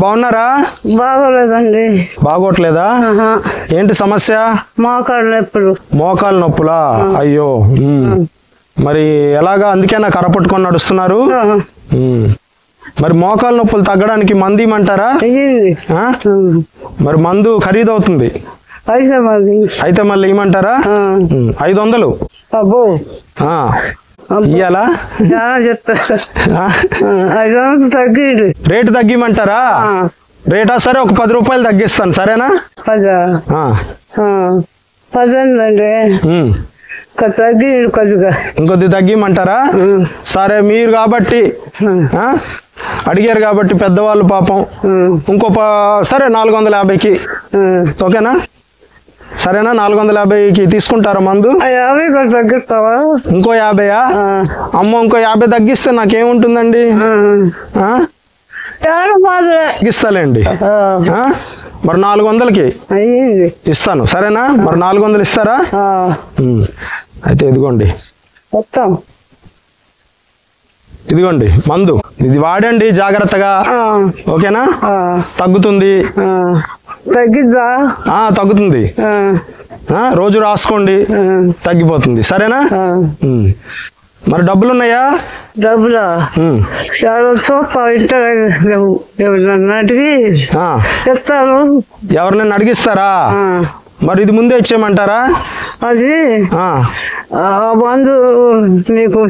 బాగున్నారా? బాగోలేదండి. బాగోట్లేదా? ఏంటి సమస్య? మోకాళ్ళ నొప్పులు. మోకాలు నొప్పులా? అయ్యో. మరి ఎలాగా? అందుకేనా కర్ర పట్టుకొని నడుస్తున్నారు? మరి మోకాలు నొప్పులు తగ్గడానికి మందు ఇమ్మంటారా? మరి మందు ఖరీదు అవుతుంది, అయితే మళ్ళీ ఇమ్మంటారా? 500 ఇయ్యాలా? రేటు తగ్గిమంటారా? రేటా? సరే, ఒక 10 రూపాయలు తగ్గిస్తాను, సరేనా? 10 అండి. ఇంకొద్ది తగ్గిమంటారా? సరే, మీరు కాబట్టి అడిగారు కాబట్టి పెద్దవాళ్ళు పాపం ఇంకో సరే 450కి ఓకేనా? సరేనా? 450కి తీసుకుంటారా మందు? 50 తగ్గిస్తావా? ఇంకో 50? అమ్మో, ఇంకో 50 తగ్గిస్తే నాకేముంటుందండి? తగ్గిస్తాలేండి. మరి 400కి ఇస్తాను, సరేనా? మరి 400 ఇస్తారా? అయితే ఇదిగోండి, ఇదిగోండి మందు, ఇది వాడండి జాగ్రత్తగా, ఓకేనా? తగ్గుతుంది. తగ్గిద్దా? తగ్గుతుంది. రోజు రాసుకోండి, తగ్గిపోతుంది, సరేనా? మరి డబ్బులు ఉన్నాయా? డబ్బులా? చూస్తావు, ఇంటికి ఇస్తాను. ఎవరినైనా అడిగిస్తారా? మరి ఇది ముందే ఇచ్చేయమంటారా? అది మందు నీకు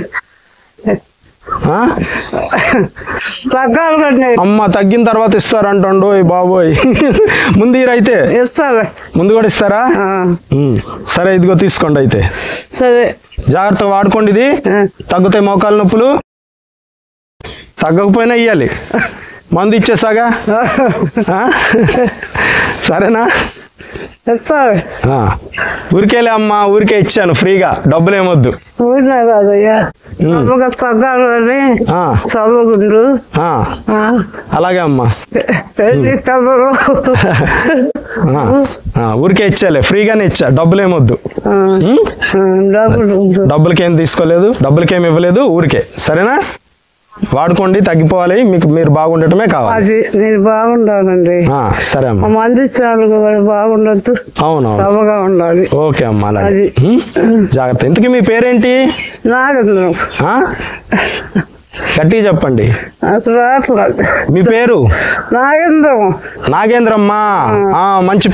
తగ్గాలి కదా. అమ్మ, తగ్గిన తర్వాత ఇస్తారంటండు బాబోయ్. ముందు అయితే ఇస్తారా? ముందు కూడా ఇస్తారా? సరే, ఇదిగో తీసుకోండి అయితే. సరే, జాగ్రత్తగా వాడుకోండి. ఇది తగ్గుతాయి మోకాలు నొప్పులు. తగ్గకపోయినా ఇయ్యాలి, మందు ఇచ్చేసాగా, సరేనా? ఊరికేలే అమ్మా, ఊరికే ఇచ్చాను ఫ్రీగా, డబ్బులు ఏమొద్దు. ఊరినా కాదయ్యా, తగ్గాలని చదువుకుంటు. అలాగే అమ్మా, ఊరికే ఇచ్చాలే, ఫ్రీగానే ఇచ్చా, డబ్బులు ఏమొద్దు. డబ్బులకేం తీసుకోలేదు, డబ్బులకేం ఇవ్వలేదు, ఊరికే, సరేనా? వాడుకోండి, తగ్గిపోవాలి, మీకు మీరు బాగుండటమే కావాలి. నేను బాగుండాలండి. సరే అమ్మా, మంది బాగుండద్దు. అవునవును, ఉండాలి. ఓకే అమ్మా, అలాగే జాగ్రత్త. ఇంతకీ మీ పేరేంటి? నాగేంద్రం. గట్టిగా చెప్పండి. మీ పేరు? నాగేంద్రం. నాగేంద్రమ్మా, మంచి